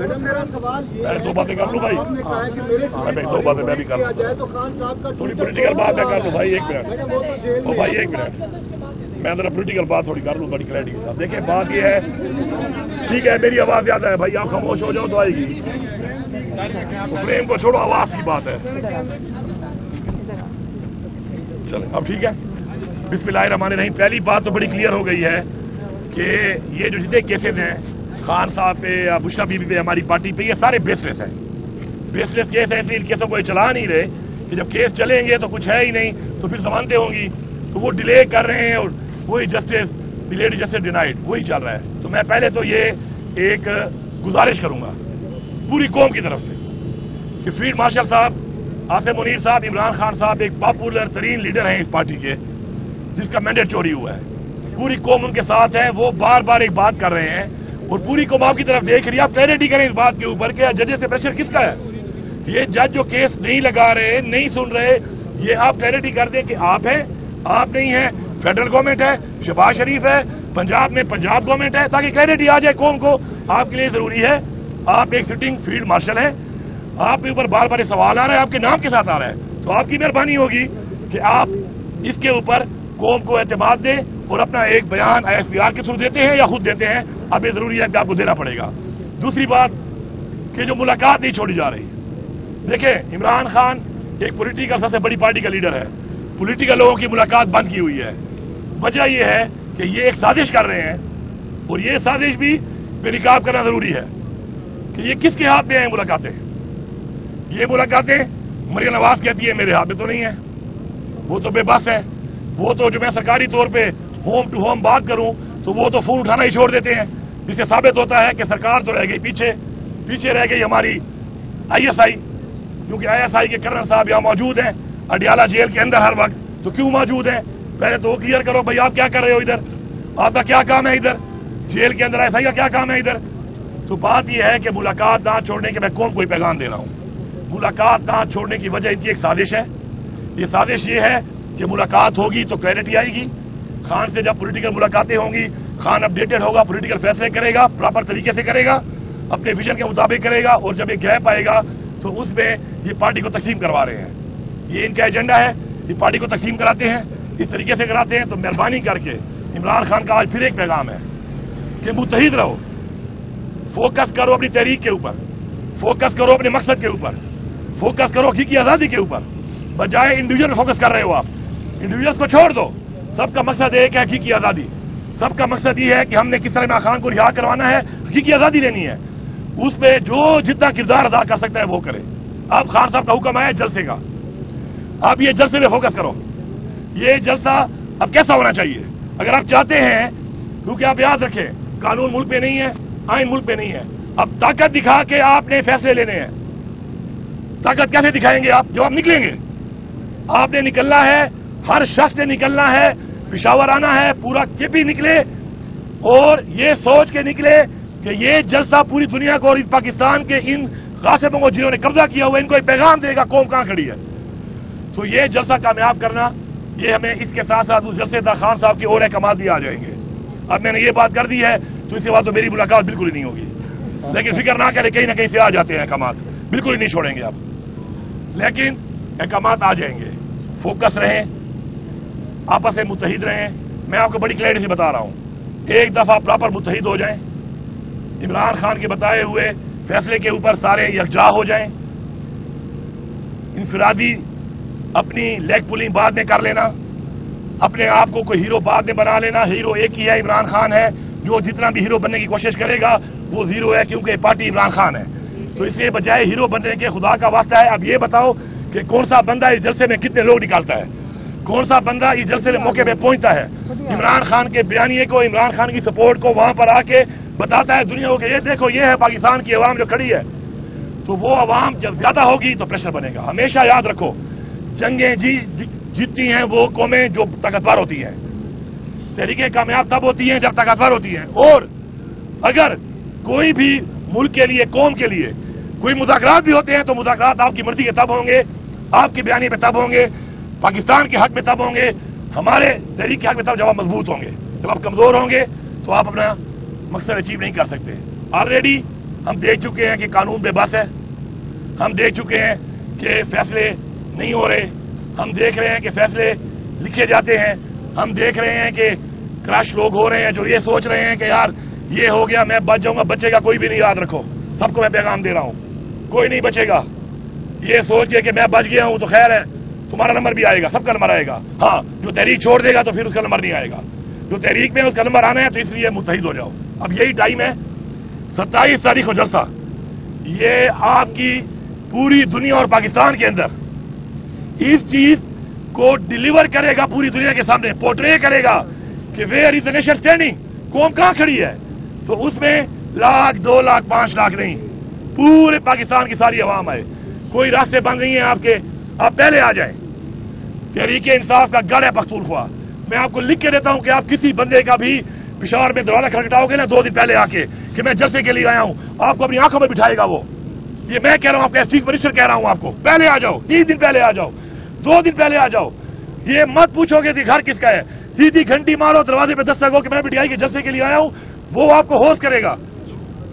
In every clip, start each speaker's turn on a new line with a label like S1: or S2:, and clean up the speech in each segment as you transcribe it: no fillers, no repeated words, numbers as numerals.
S1: میرا سوال یہ
S2: دو باتیں کر لوں بھائی، دو باتیں میں بھی کر لوں، تھوڑی پولیٹیکل بات میں کر لوں بھائی، ایک منٹ بھائی، ایک منٹ میں ذرا پولیٹیکل بات تھوڑی کر لوں بڑی کلیئرٹی کے ساتھ. دیکھیں بات یہ ہے، ٹھیک ہے میری آواز زیادہ ہے بھائی، آپ خاموش ہو جاؤ تو آئے گی. فریم کو چھوڑو، آواز کی بات ہے. چلیں اب ٹھیک ہے. بسم اللہ الرحمن الرحیم. پہلی بات تو بڑی کلیئر ہو گئی ہے کہ یہ جو جتنے کیسز ہیں خان صاحب پہ یا بشرا بی بی پہ، ہماری پارٹی پہ، یہ سارے بیس لیس ہیں. بیس لیس کیس ہیں، ان کیسوں کو چلا نہیں رہے کہ جب کیس چلیں گے تو کچھ ہے ہی نہیں تو پھر ضمانتیں ہوں گی، تو وہ ڈیلے کر رہے ہیں اور وہی جسٹس ڈیلیڈ جسٹس ڈینائڈ وہی چل رہا ہے. تو میں پہلے تو یہ ایک گزارش کروں گا پوری قوم کی طرف سے کہ فیلڈ مارشل صاحب، آصف منیر صاحب، عمران خان صاحب ایک پاپولر ترین لیڈر ہیں اس پارٹی کے جس کا مینڈیٹ چوری ہوا ہے. پوری قوم ان کے ساتھ ہے، وہ بار بار ایک بات کر رہے ہیں اور پوری قوم آپ کی طرف دیکھ رہی ہے. آپ کلیئرٹی کریں اس بات کے اوپر کہ ججز سے پریشر کس کا ہے. یہ جج جو کیس نہیں لگا رہے، نہیں سن رہے، یہ آپ کلیئرٹی کر دیں کہ آپ ہیں، آپ نہیں ہیں. فیڈرل گورنمنٹ ہے، شہباز شریف ہے، پنجاب میں پنجاب گورنمنٹ ہے، تاکہ کلیئرٹی آ جائے قوم کو. آپ کے لیے ضروری ہے، آپ ایک سٹنگ فیلڈ مارشل ہیں، آپ کے اوپر بار بار سوال آ رہا ہے، آپ کے نام کے ساتھ آ رہا ہے، تو آپ کی مہربانی ہوگی کہ آپ اس کے اوپر قوم کو اعتماد دیں اور اپنا ایک بیان ایس پی آر کے تھرو دیتے ہیں یا خود دیتے ہیں. اب یہ ضروری ہے کہ آپ کو دینا پڑے گا. دوسری بات کہ جو ملاقات نہیں چھوڑی جا رہی. دیکھیں عمران خان ایک پولیٹیکل سب سے بڑی پارٹی کا لیڈر ہے، پولیٹیکل لوگوں کی ملاقات بند کی ہوئی ہے. وجہ یہ ہے کہ یہ ایک سازش کر رہے ہیں اور یہ سازش بھی بے نقاب کرنا ضروری ہے کہ یہ کس کے ہاتھ میں ہیں ملاقاتیں. یہ ملاقاتیں مریم نواز کہتی ہے میرے ہاتھ میں تو نہیں ہے، وہ تو بے بس ہے. وہ تو جو میں سرکاری طور پہ ہوم ٹو ہوم بات کروں تو وہ تو فون اٹھانا ہی چھوڑ دیتے ہیں، جس سے ثابت ہوتا ہے کہ سرکار تو رہ گئی پیچھے رہ گئی ہماری آئی ایس آئی. کیونکہ آئی ایس آئی کے کرنل صاحب یہاں موجود ہیں اڈیالہ جیل کے اندر ہر وقت. تو کیوں موجود ہیں؟ پہلے تو وہ کلیئر کرو بھائی، آپ کیا کر رہے ہو ادھر، آپ کا کیا کام ہے ادھر جیل کے اندر، آئی ایس آئی کا کیا کام ہے ادھر. تو بات یہ ہے کہ ملاقات نہ چھوڑنے کے میں قوم کو ہی پیغام دے رہا ہوں. ملاقات نہ چھوڑنے کی وجہ ان کی ایک سازش ہے. یہ سازش یہ ہے کہ ملاقات ہوگی تو کلیئرٹی آئے گی. خان سے جب پولیٹیکل ملاقاتیں ہوں گی، خان اپڈیٹڈ ہوگا، پولیٹیکل فیصلے کرے گا، پراپر طریقے سے کرے گا، اپنے ویژن کے مطابق کرے گا. اور جب یہ گیپ آئے گا تو اس میں یہ پارٹی کو تقسیم کروا رہے ہیں. یہ ان کا ایجنڈا ہے، یہ پارٹی کو تقسیم کراتے ہیں، اس طریقے سے کراتے ہیں. تو مہربانی کر کے عمران خان کا آج پھر ایک پیغام ہے کہ متحد رہو، فوکس کرو اپنی تحریک کے اوپر، فوکس کرو اپنے مقصد کے اوپر، فوکس کرو حقیقی آزادی کے اوپر. بجائے انڈیویجل فوکس کر رہے ہو آپ، انڈیویجلس کو چھوڑ دو. سب کا مقصد ایک ہے، حقیقی آزادی. سب کا مقصد یہ ہے کہ ہم نے کس طرح عمران خان کو رہا کروانا ہے، حقیقی آزادی لینی ہے. اس پہ جو جتنا کردار ادا کر سکتا ہے وہ کرے. اب خان صاحب کا حکم ہے جلسے کا، اب یہ جلسے پہ فوکس کرو. یہ جلسہ اب کیسا ہونا چاہیے اگر آپ چاہتے ہیں، کیونکہ آپ یاد رکھیں قانون ملک پہ نہیں ہے، آئین ملک پہ نہیں ہے. اب طاقت دکھا کے آپ نے فیصلے لینے ہیں. طاقت کیسے دکھائیں گے آپ؟ جو آپ نکلیں گے، آپ نے نکلنا ہے، ہر شخص نے نکلنا ہے، پشاور آنا ہے، پورا کے پی نکلے اور یہ سوچ کے نکلے کہ یہ جلسہ پوری دنیا کو اور پاکستان کے ان غاصبوں کو جنہوں نے قبضہ کیا ہوا ان کو ایک پیغام دے گا قوم کہاں کھڑی ہے. تو یہ جلسہ کامیاب کرنا، یہ ہمیں اس کے ساتھ ساتھ اس جلسے دا خان صاحب کی اور احکامات بھی آ جائیں گے. اب میں نے یہ بات کر دی ہے تو اس کے بعد تو میری ملاقات بالکل ہی نہیں ہوگی. لیکن فکر نہ کریں، کہیں نہ کہیں سے آ جاتے ہیں احکامات، بالکل ہی نہیں چھوڑیں گے آپ. لیکن احکامات آ جائیں گے. فوکس رہیں، آپس میں متحد رہیں. میں آپ کو بڑی کلیئرٹی سے بتا رہا ہوں، ایک دفعہ پراپر متحد ہو جائیں، عمران خان کے بتائے ہوئے فیصلے کے اوپر سارے یکجا ہو جائیں. انفرادی اپنی لیگ پولنگ بعد میں کر لینا، اپنے آپ کو کوئی ہیرو بعد میں بنا لینا. ہیرو ایک ہی ہے، عمران خان ہے. جو جتنا بھی ہیرو بننے کی کوشش کرے گا وہ زیرو ہے، کیونکہ پارٹی عمران خان ہے. تو اس کے بجائے ہیرو بننے کے خدا کا واسطہ ہے اب یہ بتاؤ کہ کون سا بندہ اس جلسے میں کتنے لوگ نکالتا ہے، کون سا بندہ اس جلسے میں موقع پہ پہنچتا ہے. عمران خان کے بیانیے کو، عمران خان کی سپورٹ کو وہاں پر آ کے بتاتا ہے دنیا کو کہ یہ دیکھو یہ ہے پاکستان کی عوام جو کھڑی ہے. تو وہ عوام جب زیادہ ہوگی تو پریشر بنے گا. ہمیشہ یاد رکھو، جنگیں جیتتی ہیں وہ قومیں جو طاقتور ہوتی ہیں. تحریکیں کامیاب تب ہوتی ہیں جب طاقتور ہوتی ہیں. اور اگر کوئی بھی ملک کے لیے، قوم کے لیے کوئی مذاکرات بھی ہوتے ہیں تو مذاکرات آپ کی مرضی کے تب ہوں گے، آپ کے بیانیے پہ تب ہوں گے، پاکستان کے حق میں تب ہوں گے، ہمارے تحریک کے حق میں تب جب آپ مضبوط ہوں گے. جب آپ کمزور ہوں گے تو آپ اپنا مقصد اچیو نہیں کر سکتے. آلریڈی ہم دیکھ چکے ہیں کہ قانون بے بس ہے، ہم دیکھ چکے ہیں کہ فیصلے نہیں ہو رہے، ہم دیکھ رہے ہیں کہ فیصلے لکھے جاتے ہیں، ہم دیکھ رہے ہیں کہ کرش لوگ ہو رہے ہیں جو یہ سوچ رہے ہیں کہ یار یہ ہو گیا میں بچ جاؤں گا، بچے گا کوئی بھی نہیں. یاد رکھو، سب کو میں پیغام دے رہا ہوں، کوئی نہیں بچے گا. یہ سوچ کے کہ میں بچ گیا ہوں تو خیر ہے، تمہارا نمبر بھی آئے گا، سب کا نمبر آئے گا. ہاں، جو تحریک چھوڑ دے گا تو پھر اس کا نمبر نہیں آئے گا. جو تحریک میں اس کا نمبر آنا ہے تو اس لیے متحد ہو جاؤ. اب یہی ٹائم ہے، 27 تاریخ کو جلسہ، یہ آپ کی پوری دنیا اور پاکستان کے اندر اس چیز کو ڈیلیور کرے گا، پوری دنیا کے سامنے پورٹرے کرے گا کہ where is the nation standing, قوم کہاں کھڑی ہے. تو اس میں 1,00,000 2,00,000 5,00,000 نہیں، پورے پاکستان کی ساری عوام آئے. کوئی راستے بند نہیں ہیں آپ کے، آپ پہلے آ جائیں. تحریک انصاف کا گڑھ ہے پختونخوا. میں آپ کو لکھ کے دیتا ہوں کہ آپ کسی بندے کا بھی پشاور میں دروازہ کھٹکھٹاؤ گے نا 2 دن پہلے آ کے کہ میں جلسے کے لیے آیا ہوں، آپ کو اپنی آنکھوں میں بٹھائے گا. وہ یہ میں کہہ رہا ہوں، آپ کا چیف منسٹر کہہ رہا ہوں، آپ کو پہلے آ جاؤ، 3 دن پہلے آ جاؤ، 2 دن پہلے آ جاؤ. یہ مت پوچھو گے کہ گھر کس کا ہے، سیدھی گھنٹی مارو، دروازے پہ دستک ہو کہ میں بٹھائی کے جلسے کے لیے آیا ہوں، وہ آپ کو ہوسٹ کرے گا.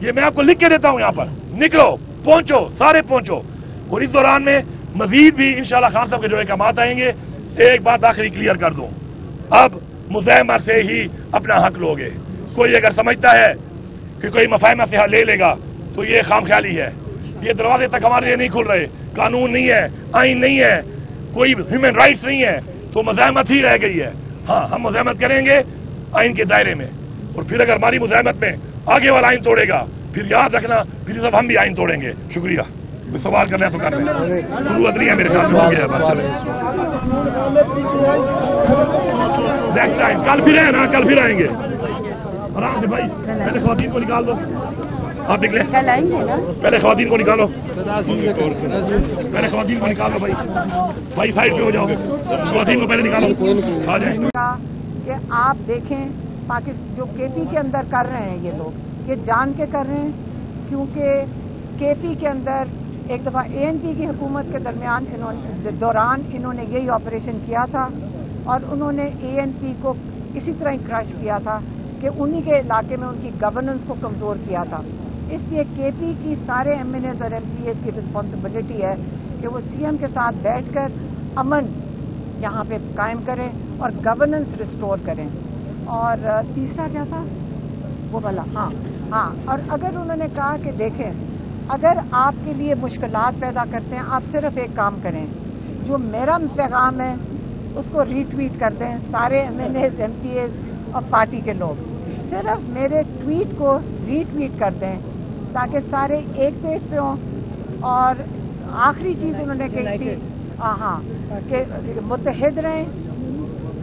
S2: یہ میں آپ کو لکھ کے دیتا ہوں. یہاں پر نکلو، پہنچو، سارے پہنچو. اور اس دوران میں مزید بھی انشاءاللہ خان صاحب کے جو احکامات آئیں گے. ایک بات آخری کلیئر کر دوں، اب مزاحمہ سے ہی اپنا حق لوگے. کوئی اگر سمجھتا ہے کہ کوئی مفاہمہ سے لے لے گا تو یہ خام خیالی ہے. یہ دروازے تک ہمارے لیے نہیں کھل رہے، قانون نہیں ہے، آئین نہیں ہے، کوئی ہیومن رائٹس نہیں ہے، تو مزاحمت ہی رہ گئی ہے. ہاں، ہم مزاحمت کریں گے آئین کے دائرے میں، اور پھر اگر ہماری مزاحمت میں آگے والا آئین توڑے گا پھر یاد رکھنا پھر سب ہم بھی آئین توڑیں گے. شکریہ. سوال کرنا ہے تو کر رہے ہیں، ضرورت نہیں ہے میرے خیال میں. ہو گیا نیکسٹ ٹائم، کل پھر آئے نا، کل پھر آئیں گے. آرام سے بھائی، پہلے خواتین کو نکال دو. آپ نکلے پہلے خواتین کو نکالو، پہلے خواتین کو نکالو. بھائی سائڈ پہ ہو جاؤ، خواتین کو پہلے نکالو. آ جائیں
S1: کہ آپ دیکھیں جو کے پی کے اندر کر رہے ہیں، یہ لوگ یہ جان کے کر رہے ہیں، کیونکہ کے پی کے اندر ایک دفعہ اے این پی کی حکومت کے دوران انہوں نے یہی آپریشن کیا تھا، اور انہوں نے اے این پی کو اسی طرح ہی کرش کیا تھا کہ انہی کے علاقے میں ان کی گورننس کو کمزور کیا تھا. اس لیے کے پی کی سارے ایم این ایز اور ایم پی ایز کی رسپانسبلٹی ہے کہ وہ سی ایم کے ساتھ بیٹھ کر امن یہاں پہ قائم کریں اور گورننس ریسٹور کریں. اور تیسرا کیا تھا وہ والا، ہاں اور اگر انہوں نے کہا کہ دیکھیں اگر آپ کے لیے مشکلات پیدا کرتے ہیں، آپ صرف ایک کام کریں، جو میرا پیغام ہے اس کو ری ٹویٹ کر دیں سارے MNAs MPAs اور پارٹی کے لوگ، صرف میرے ٹویٹ کو ری ٹویٹ کر دیں تاکہ سارے ایک پیج پہ ہوں. اور آخری چیز انہوں نے کہی تھی کہ متحد رہیں،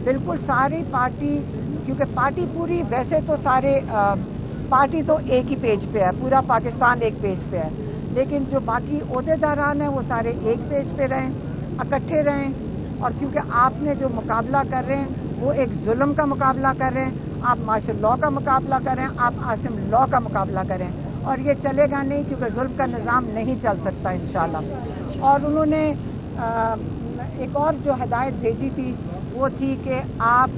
S1: بالکل ساری پارٹی، کیونکہ پارٹی پوری ویسے تو سارے پارٹی تو ایک ہی پیج پہ ہے، پورا پاکستان ایک پیج پہ ہے، لیکن جو باقی عہدیداران ہیں وہ سارے ایک پیج پہ رہیں، اکٹھے رہیں. اور کیونکہ آپ نے جو مقابلہ کر رہے ہیں وہ ایک ظلم کا مقابلہ کر رہے ہیں، آپ مارشل لاء کا مقابلہ کر رہے ہیں، آپ عاصم لاء کا مقابلہ کریں، اور یہ چلے گا نہیں کیونکہ ظلم کا نظام نہیں چل سکتا انشاءاللہ. اور انہوں نے ایک اور جو ہدایت بھیجی تھی وہ تھی کہ آپ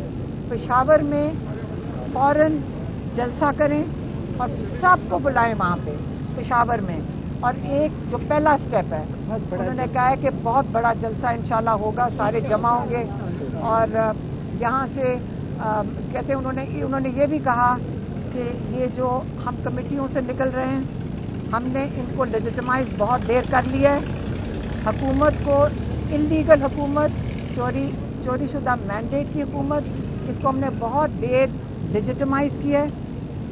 S1: پشاور میں فوراً جلسہ کریں اور سب کو بلائیں وہاں پہ پشاور میں. اور ایک جو پہلا سٹیپ ہے انہوں نے کہا ہے کہ بہت بڑا جلسہ انشاءاللہ ہوگا، سارے جمع ہوں گے. اور یہاں سے کہتے ہیں انہوں نے یہ بھی کہا کہ یہ جو ہم کمیٹیوں سے نکل رہے ہیں ہم نے ان کو لیجیٹمائز بہت دیر کر لیا ہے. حکومت کو انلیگل حکومت، چوری شدہ مینڈیٹ کی حکومت، اس کو ہم نے بہت دیر لیجیٹمائز کیا ہے.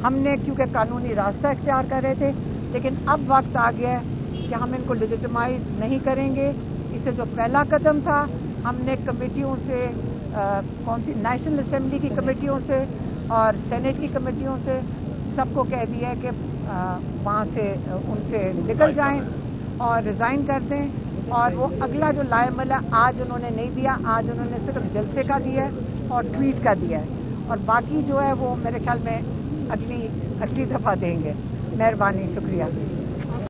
S1: ہم نے کیونکہ قانونی راستہ اختیار کر رہے تھے، لیکن اب وقت آ گیا ہے کہ ہم ان کو لیجیٹمائز نہیں کریں گے. اس سے جو پہلا قدم تھا ہم نے کمیٹیوں سے کون سی نیشنل اسمبلی کی کمیٹیوں سے اور سینیٹ کی کمیٹیوں سے سب کو کہہ دیا ہے کہ وہاں سے ان سے نکل جائیں اور ریزائن کر دیں. اور وہ اگلا جو لائے عمل ہے آج انہوں نے نہیں دیا، آج انہوں نے صرف جلسے کا دیا ہے اور ٹویٹ کا دیا ہے، اور باقی جو ہے وہ میرے خیال میں اگلی دفعہ دیں گے. مہربانی، شکریہ.